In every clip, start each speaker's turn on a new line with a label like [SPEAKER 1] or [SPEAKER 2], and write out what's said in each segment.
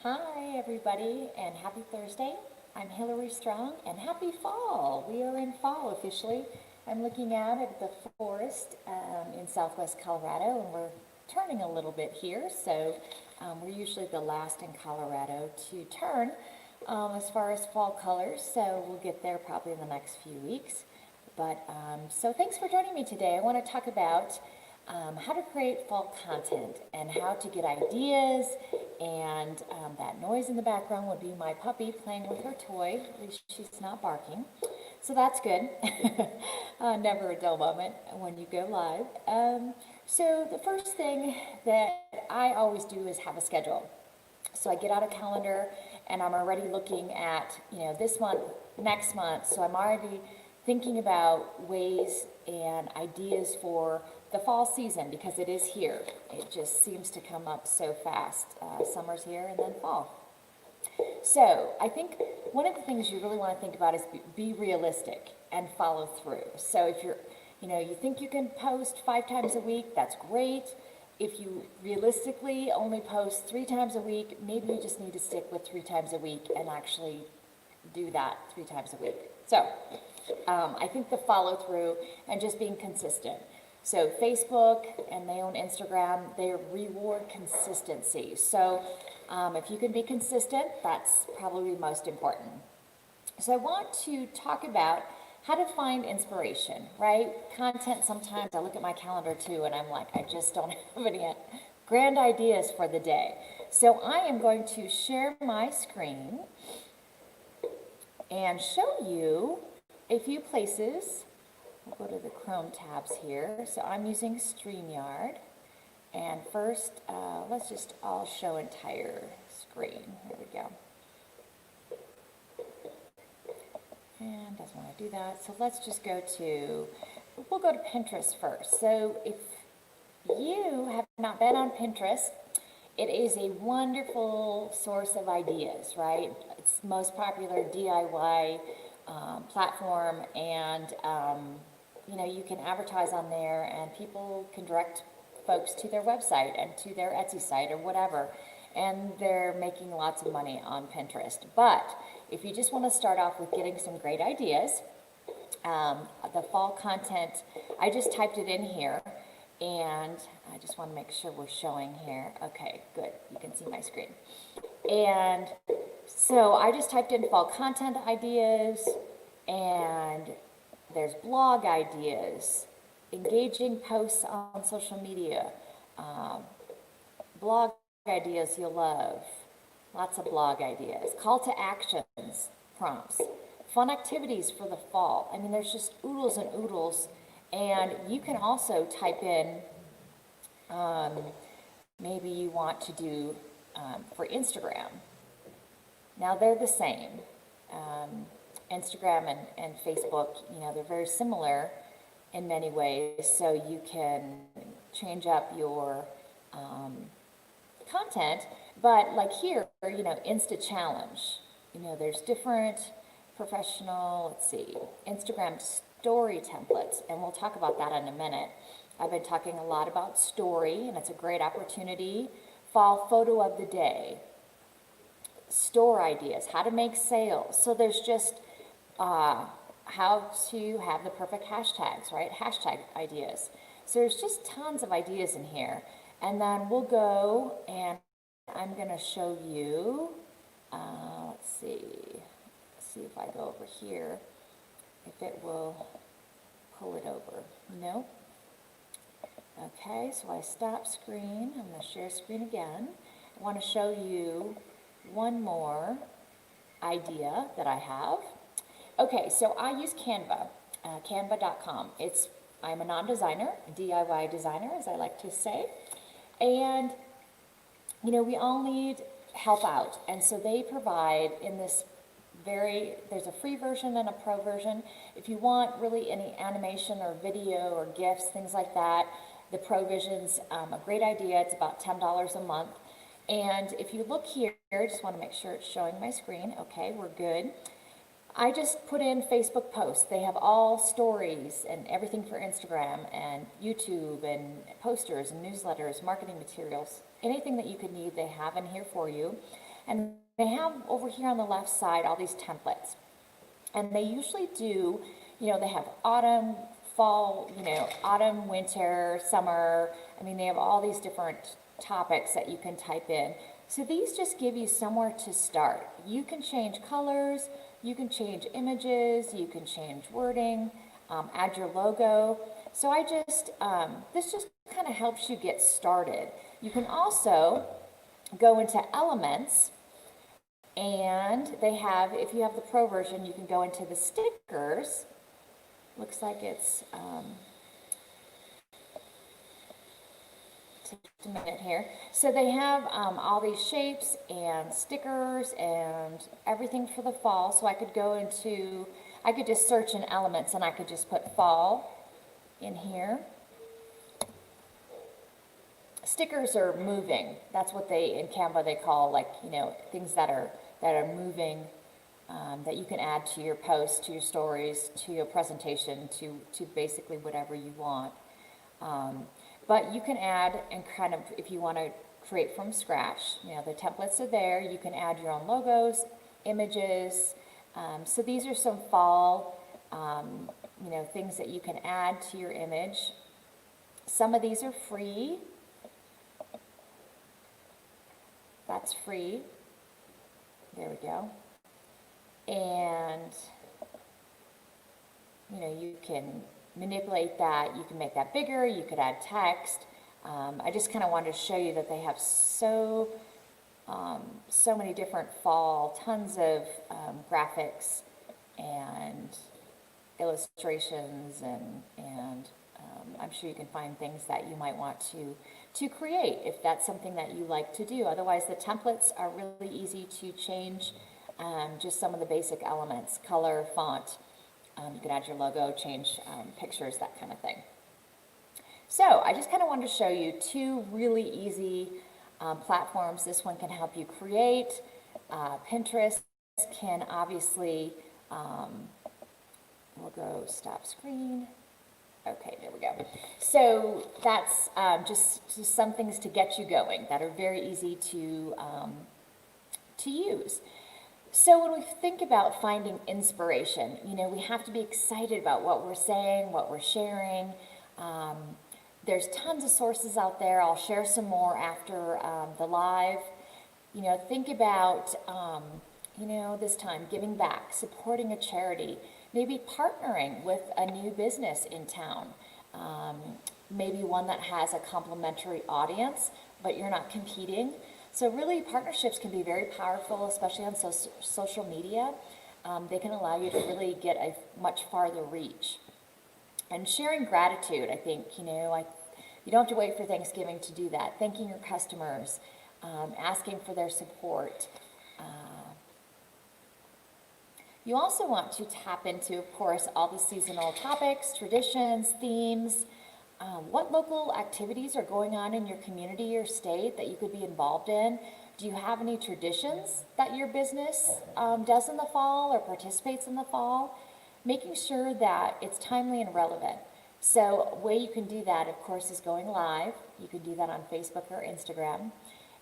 [SPEAKER 1] Hi, everybody, and happy Thursday. I'm Hillary Strong, and happy fall. We are in fall officially. I'm looking out at the forest in southwest Colorado, and we're turning a little bit here, so we're usually the last in Colorado to turn as far as fall colors, so we'll get there probably in the next few weeks. So thanks for joining me today. I want to talk about how to create fall content and how to get ideas. And that noise in the background would be my puppy playing with her toy. At least she's not barking. So that's good. Never a dull moment when you go live. So the first thing that I always do is have a schedule. So I get out a calendar and I'm already looking at, this month, next month. So I'm already thinking about ways and ideas for the fall season because it is here. It just seems to come up so fast. Summer's here and then fall. So I think one of the things you really want to think about is be realistic and follow through. So if you think you can post 5 times a week, that's great. If you realistically only post 3 times a week, maybe you just need to stick with 3 times a week and actually do that 3 times a week. So I think the follow through and just being consistent. So Facebook and they own Instagram, they reward consistency. So if you can be consistent, that's probably most important. So I want to talk about how to find inspiration, right? Content, sometimes I look at my calendar too and I'm like, I just don't have any grand ideas for the day. So I am going to share my screen and show you a few places. We'll go to the Chrome tabs here. So I'm using StreamYard. And first, let's just all show entire screen. There we go. And doesn't want to do that. So let's just we'll go to Pinterest first. So if you have not been on Pinterest, it is a wonderful source of ideas, right? It's the most popular DIY platform, and you can advertise on there and people can direct folks to their website and to their Etsy site or whatever, and they're making lots of money on Pinterest. But if you just want to start off with getting some great ideas, the fall content, I just typed it in here, and I just want to make sure we're showing here. Okay, good, you can see my screen. And so I just typed in fall content ideas, and there's blog ideas, engaging posts on social media, blog ideas you'll love, lots of blog ideas, call to actions, prompts, fun activities for the fall. I mean, there's just oodles and oodles, and you can also type in, maybe you want to do for Instagram. Now they're the same. Instagram and Facebook, they're very similar in many ways, so you can change up your content, but like here, Insta Challenge, there's different professional, let's see, Instagram story templates, and we'll talk about that in a minute. I've been talking a lot about story, and it's a great opportunity. Fall photo of the day, store ideas, how to make sales. So there's just how to have the perfect hashtags, right? Hashtag ideas. So there's just tons of ideas in here. And then we'll go and I'm going to show you, let's see if I go over here, if it will pull it over. Nope. Okay, so I stop screen. I'm going to share screen again. I want to show you one more idea that I have. Okay, so I use Canva, canva.com. I'm a non-designer, DIY designer, as I like to say. And, we all need help out. And so they provide in this there's a free version and a pro version. If you want really any animation or video or GIFs, things like that, the pro version's a great idea. It's about $10 a month. And if you look here, I just want to make sure it's showing my screen. Okay, we're good. I just put in Facebook posts. They have all stories and everything for Instagram and YouTube and posters and newsletters, marketing materials, anything that you could need, they have in here for you. And they have over here on the left side all these templates. And they usually do, they have autumn, fall, autumn, winter, summer. I mean, they have all these different topics that you can type in. So these just give you somewhere to start. You can change colors, you can change images, you can change wording, add your logo. So this just kind of helps you get started. You can also go into elements, and they have, if you have the pro version, you can go into the stickers. Looks like it's, just a minute here. So they have all these shapes and stickers and everything for the fall. So I could just search in elements and I could just put fall in here. Stickers are moving. That's what in Canva they call, like, things that are moving, that you can add to your posts, to your stories, to your presentation, to basically whatever you want. But you can add, and kind of, if you want to create from scratch, the templates are there. You can add your own logos, images. So these are some fall, things that you can add to your image. Some of these are free. That's free. There we go. And, you can manipulate that. You can make that bigger. You could add text. I just kind of wanted to show you that they have so many different fall, tons of graphics and illustrations, and I'm sure you can find things that you might want to create if that's something that you like to do. Otherwise, the templates are really easy to change, just some of the basic elements, color, font. You can add your logo, change pictures, that kind of thing. So I just kind of wanted to show you two really easy platforms. This one can help you create. Pinterest can obviously, we'll go stop screen. Okay, there we go. So that's just some things to get you going that are very easy to use. So when we think about finding inspiration, we have to be excited about what we're saying, what we're sharing. There's tons of sources out there. I'll share some more after the live. Think about, this time, giving back, supporting a charity, maybe partnering with a new business in town, maybe one that has a complementary audience, but you're not competing. So really, partnerships can be very powerful, especially on social media. They can allow you to really get a much farther reach. And sharing gratitude, I think, you don't have to wait for Thanksgiving to do that. Thanking your customers, asking for their support. You also want to tap into, of course, all the seasonal topics, traditions, themes. What local activities are going on in your community or state that you could be involved in? Do you have any traditions that your business does in the fall or participates in the fall? Making sure that it's timely and relevant. So a way you can do that, of course, is going live. You can do that on Facebook or Instagram.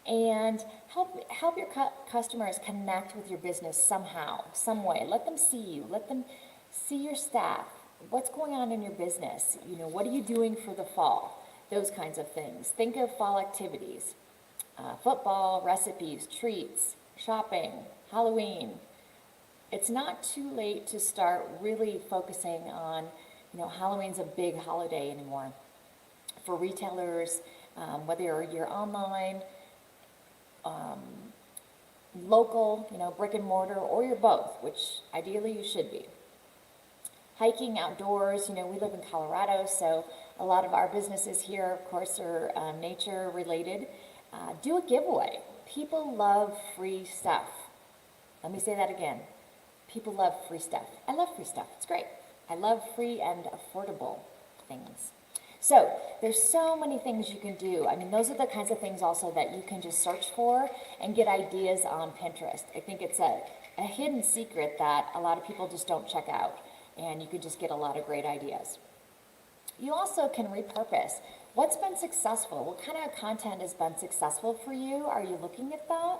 [SPEAKER 1] And help your customers connect with your business somehow, some way. Let them see you. Let them see your staff. What's going on in your business? What are you doing for the fall? Those kinds of things. Think of fall activities. Football, recipes, treats, shopping, Halloween. It's not too late to start really focusing on, Halloween's a big holiday anymore. For retailers, whether you're online, local, brick and mortar, or you're both, which ideally you should be. Hiking outdoors, we live in Colorado, so a lot of our businesses here, of course, are nature related. Do a giveaway. People love free stuff. Let me say that again. People love free stuff. I love free stuff. It's great. I love free and affordable things. So there's so many things you can do. I mean, those are the kinds of things also that you can just search for and get ideas on Pinterest. I think it's a hidden secret that a lot of people just don't check out, and you can just get a lot of great ideas. You also can repurpose. What's been successful? What kind of content has been successful for you? Are you looking at that?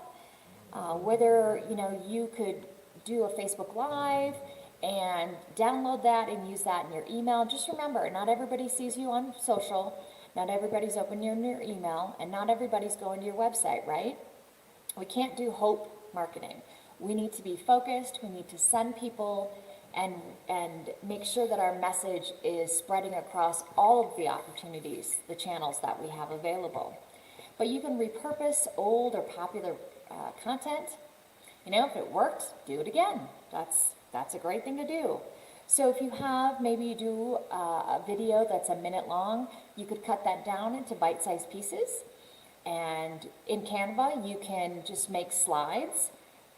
[SPEAKER 1] Whether, you could do a Facebook Live and download that and use that in your email. Just remember, not everybody sees you on social, not everybody's opening your email, and not everybody's going to your website, right? We can't do hope marketing. We need to be focused, we need to send people and make sure that our message is spreading across all of the opportunities, the channels that we have available. But you can repurpose old or popular content. If it worked, do it again. That's a great thing to do. So if you have, maybe you do a video that's a minute long, you could cut that down into bite-sized pieces. And in Canva, you can just make slides,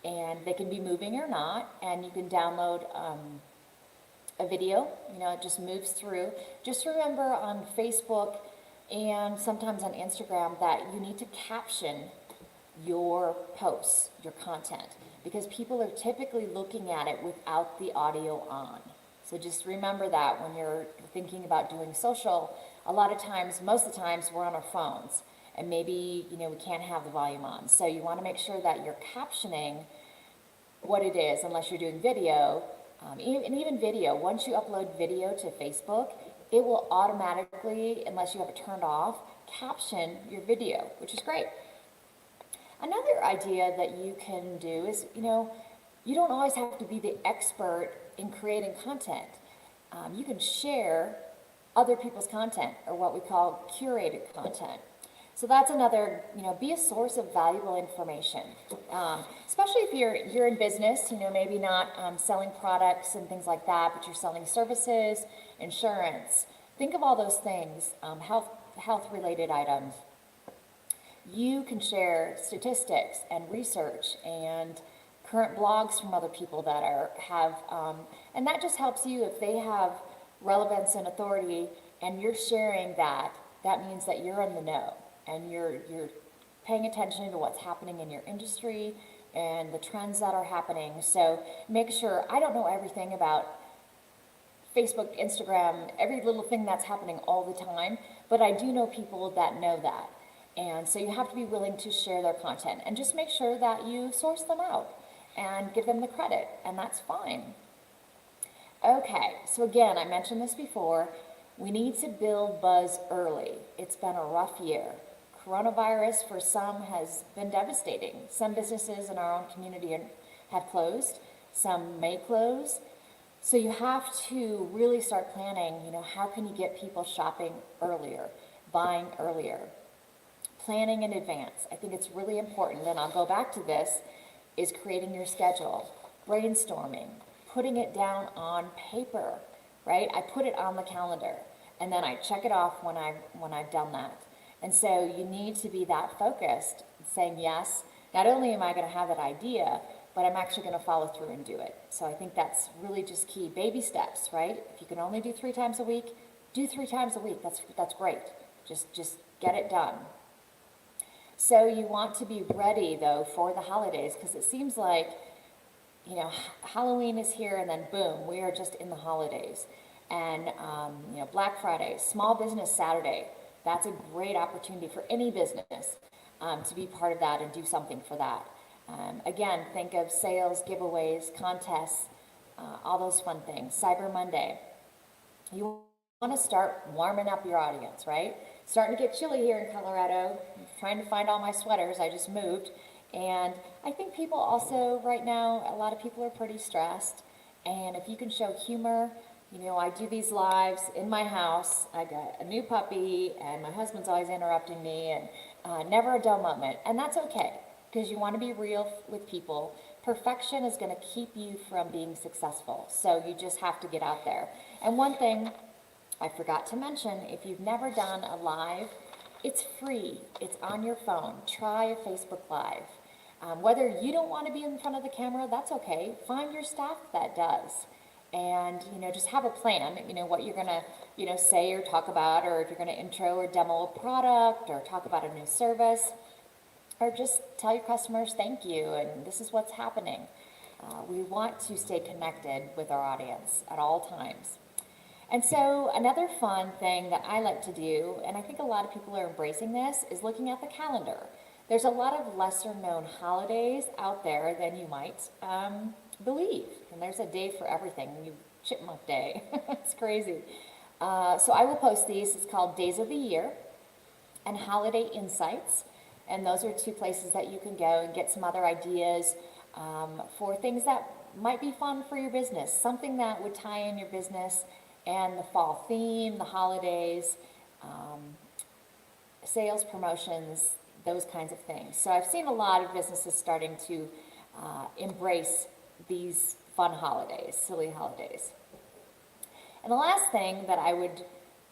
[SPEAKER 1] and they can be moving or not, and you can download a video, it just moves through. Just remember on Facebook and sometimes on Instagram that you need to caption your posts, your content, because people are typically looking at it without the audio on. So just remember that when you're thinking about doing social. A lot of times, most of the times, we're on our phones, and maybe, we can't have the volume on. So you want to make sure that you're captioning what it is, unless you're doing video. And even video, once you upload video to Facebook, it will automatically, unless you have it turned off, caption your video, which is great. Another idea that you can do is, you don't always have to be the expert in creating content. You can share other people's content, or what we call curated content. So that's another, be a source of valuable information, especially if you're in business, maybe not selling products and things like that, but you're selling services, insurance. Think of all those things, health-related items. You can share statistics and research and current blogs from other people that and that just helps you if they have relevance and authority, and you're sharing that. That means that you're in the know, and you're paying attention to what's happening in your industry and the trends that are happening. So make sure, I don't know everything about Facebook, Instagram, every little thing that's happening all the time, but I do know people that know that. And so you have to be willing to share their content, and just make sure that you source them out and give them the credit, and that's fine. Okay, so again, I mentioned this before, we need to build buzz early. It's been a rough year. Coronavirus for some has been devastating. Some businesses in our own community have closed, some may close. So you have to really start planning, how can you get people shopping earlier, buying earlier, planning in advance. I think it's really important, and I'll go back to this, is creating your schedule, brainstorming, putting it down on paper, right? I put it on the calendar, and then I check it off when I've done that. And so you need to be that focused, saying yes, not only am I going to have that idea, but I'm actually going to follow through and do it. So I think that's really just key. Baby steps, right? If you can only do 3 times a week, do 3 times a week. That's great. Just get it done. So you want to be ready, though, for the holidays, because it seems like, Halloween is here, and then boom, we are just in the holidays. And, Black Friday, Small Business Saturday, that's a great opportunity for any business to be part of that and do something for that. Again, think of sales, giveaways, contests, all those fun things. Cyber Monday. You want to start warming up your audience, right? Starting to get chilly here in Colorado. I'm trying to find all my sweaters. I just moved. And I think people also, right now, a lot of people are pretty stressed. And if you can show humor, I do these lives in my house. I got a new puppy, and my husband's always interrupting me, and never a dull moment. And that's okay, because you want to be real with people. Perfection is going to keep you from being successful. So you just have to get out there. And one thing I forgot to mention, if you've never done a live, it's free. It's on your phone. Try a Facebook Live. Whether you don't want to be in front of the camera, that's okay. Find your staff that does. And, just have a plan, what you're going to, say or talk about, or if you're going to intro or demo a product, or talk about a new service, or just tell your customers thank you, and this is what's happening. We want to stay connected with our audience at all times. And so another fun thing that I like to do, and I think a lot of people are embracing this, is looking at the calendar. There's a lot of lesser known holidays out there than you might believe. And there's a day for everything. Chipmunk Day. It's crazy. So I will post these. It's called Days of the Year and Holiday Insights. And those are two places that you can go and get some other ideas for things that might be fun for your business. Something that would tie in your business and the fall theme, the holidays, sales, promotions, those kinds of things. So I've seen a lot of businesses starting to embrace these fun holidays, silly holidays. And the last thing that I would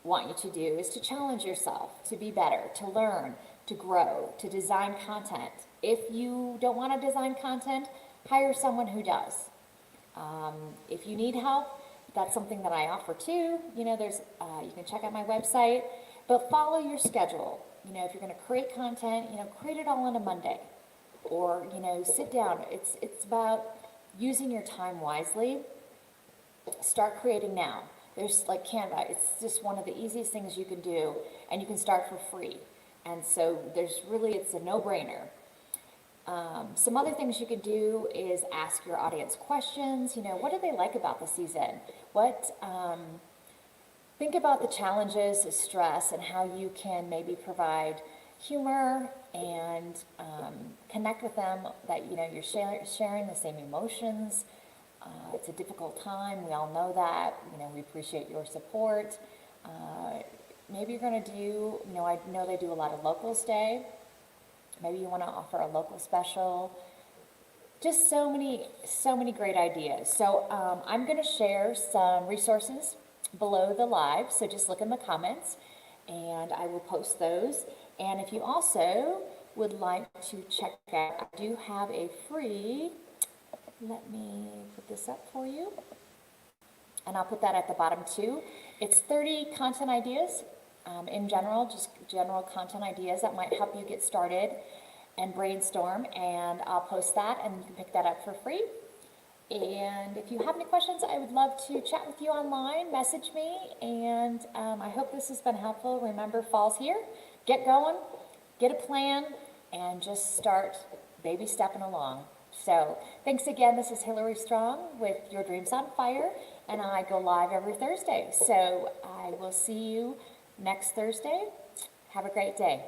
[SPEAKER 1] want you to do is to challenge yourself, to be better, to learn, to grow, to design content. If you don't want to design content, hire someone who does. If you need help, that's something that I offer too. You know, there's you can check out my website, but follow your schedule. You know, if you're going to create content, you know, create it all on a Monday, or you know, sit down. It's about using your time wisely. Start creating now. There's like Canva. It's just one of the easiest things you can do, and you can start for free. And so it's a no-brainer. Some other things you can do is ask your audience questions. You know, what do they like about the season? Think about the challenges, stress, and how you can maybe provide humor and connect with them. That you know you're sharing the same emotions. It's a difficult time. We all know that. You know, we appreciate your support. Maybe you're going to do. You know, I know they do a lot of Locals Day. Maybe you want to offer a local special. Just so many great ideas. So I'm going to share some resources below the live. So just look in the comments and I will post those. And if you also would like to check out, I do have a free, let me put this up for you. And I'll put that at the bottom too. It's 30 content ideas in general, just general content ideas that might help you get started and brainstorm. And I'll post that and you can pick that up for free. And if you have any questions, I would love to chat with you online, message me. And I hope this has been helpful. Remember, fall's here. Get going, get a plan, and just start baby stepping along. So thanks again. This is Hillary Strong with Your Dreams on Fire, and I go live every Thursday. So I will see you next Thursday. Have a great day.